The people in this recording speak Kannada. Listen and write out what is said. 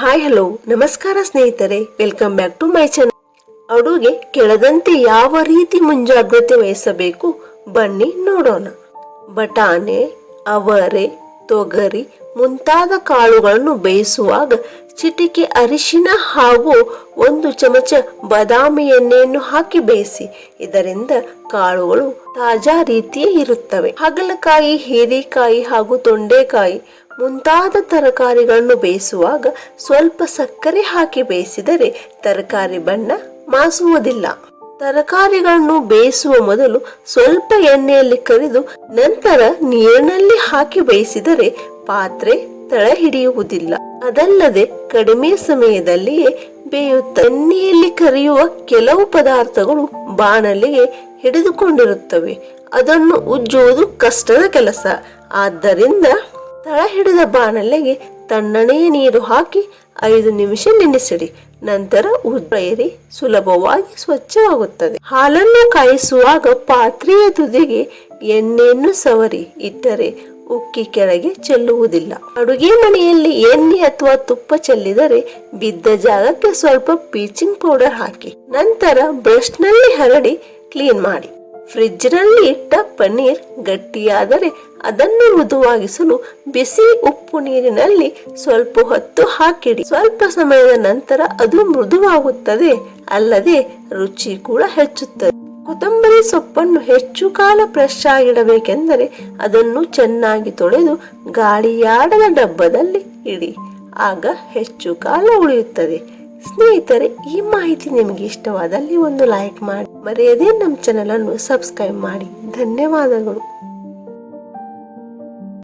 ಹಾಯ್ ಹಲೋ ನಮಸ್ಕಾರ ಸ್ನೇಹಿತರೆ, welcome back to my channel. ಅಡುಗೆ ಕೆಳದಂತೆ ಯಾವ ರೀತಿ ಮುಂಜಾಗ್ರತೆ ವಹಿಸಬೇಕು ಬನ್ನಿ ನೋಡೋಣ. ಬಟಾಣೆ, ಅವರೆ, ತೊಗರಿ ಮುಂತಾದ ಕಾಳುಗಳನ್ನು ಬೇಯಿಸುವಾಗ ಚಿಟಿಕೆ ಅರಿಶಿನ ಹಾಗೂ 1 ಚಮಚ ಬಾದಾಮಿ ಎಣ್ಣೆಯನ್ನು ಹಾಕಿ ಬೇಯಿಸಿ. ಇದರಿಂದ ಕಾಳುಗಳು ತಾಜಾ ರೀತಿಯೇ ಇರುತ್ತವೆ. ಹಾಗಲಕಾಯಿ, ಹೀರೆಕಾಯಿ ಹಾಗೂ ತೊಂಡೆಕಾಯಿ ಮುಂತಾದ ತರಕಾರಿಗಳನ್ನು ಬೇಯಿಸುವಾಗ ಸ್ವಲ್ಪ ಸಕ್ಕರೆ ಹಾಕಿ ಬೇಯಿಸಿದರೆ ತರಕಾರಿ ಬಣ್ಣ ಮಾಸುವುದಿಲ್ಲ. ತರಕಾರಿಗಳನ್ನು ಬೇಯಿಸುವ ಮೊದಲು ಸ್ವಲ್ಪ ಎಣ್ಣೆಯಲ್ಲಿ ಕರಿದು ನಂತರ ನೀರಿನಲ್ಲಿ ಹಾಕಿ ಬೇಯಿಸಿದರೆ ಪಾತ್ರೆ ತಳ ಹಿಡಿಯುವುದಿಲ್ಲ. ಅದಲ್ಲದೆ ಕಡಿಮೆ ಸಮಯದಲ್ಲಿಯೇ ಬೇಯುತ್ತದೆ. ಎಣ್ಣೆಯಲ್ಲಿ ಕರಿಯುವ ಕೆಲವು ಪದಾರ್ಥಗಳು ಬಾಣಲಿಗೆ ಹಿಡಿದುಕೊಂಡಿರುತ್ತವೆ. ಅದನ್ನು ಉಜ್ಜುವುದು ಕಷ್ಟದ ಕೆಲಸ. ಆದ್ದರಿಂದ ತಳ ಹಿಡಿದ ಬಾಣಲೆಗೆ ತಣ್ಣನೆಯ ನೀರು ಹಾಕಿ 5 ನಿಮಿಷ ನೆನೆಸಿಡಿ. ನಂತರ ಉಜ್ಜಿ ಸುಲಭವಾಗಿ ಸ್ವಚ್ಛವಾಗುತ್ತದೆ. ಹಾಲನ್ನು ಕಾಯಿಸುವಾಗ ಪಾತ್ರೆಯ ತುದಿಗೆ ಎಣ್ಣೆಯನ್ನು ಸವರಿ ಇಟ್ಟರೆ ಉಕ್ಕಿ ಕೆಳಗೆ ಚೆಲ್ಲುವುದಿಲ್ಲ. ಅಡುಗೆ ಮನೆಯಲ್ಲಿ ಎಣ್ಣೆ ಅಥವಾ ತುಪ್ಪ ಚೆಲ್ಲಿದರೆ ಬಿದ್ದ ಜಾಗಕ್ಕೆ ಸ್ವಲ್ಪ ಬ್ಲೀಚಿಂಗ್ ಪೌಡರ್ ಹಾಕಿ ನಂತರ ಬ್ರಷ್ ನಲ್ಲಿ ಹರಡಿ ಕ್ಲೀನ್ ಮಾಡಿ. ಫ್ರಿಡ್ಜ್ ನಲ್ಲಿ ಇಟ್ಟ ಪನ್ನೀರ್ ಗಟ್ಟಿಯಾದರೆ ಅದನ್ನು ಮೃದುವಾಗಿಸಲು ಬಿಸಿ ಉಪ್ಪು ನೀರಿನಲ್ಲಿ ಸ್ವಲ್ಪ ಹೊತ್ತು ಹಾಕಿಡಿ. ಸ್ವಲ್ಪ ಸಮಯದ ನಂತರ ಅದು ಮೃದುವಾಗುತ್ತದೆ, ಅಲ್ಲದೆ ರುಚಿ ಕೂಡ ಹೆಚ್ಚುತ್ತದೆ. ಕೊತ್ತಂಬರಿ ಸೊಪ್ಪನ್ನು ಹೆಚ್ಚು ಕಾಲ ಫ್ರೆಶ್ ಆಗಿಡಬೇಕೆಂದರೆ ಅದನ್ನು ಚೆನ್ನಾಗಿ ತೊಳೆದು ಗಾಳಿಯಾಡದ ಡಬ್ಬದಲ್ಲಿ ಇಡಿ. ಆಗ ಹೆಚ್ಚು ಕಾಲ ಉಳಿಯುತ್ತದೆ. ಸ್ನೇಹಿತರೆ, ಈ ಮಾಹಿತಿ ನಿಮಗೆ ಇಷ್ಟವಾದಲ್ಲಿ ಒಂದು ಲೈಕ್ ಮಾಡಿ, ಮರೆಯದೇ ನಮ್ಮ ಚಾನೆಲ್ ಅನ್ನು ಸಬ್ಸ್ಕ್ರೈಬ್ ಮಾಡಿ. ಧನ್ಯವಾದಗಳು.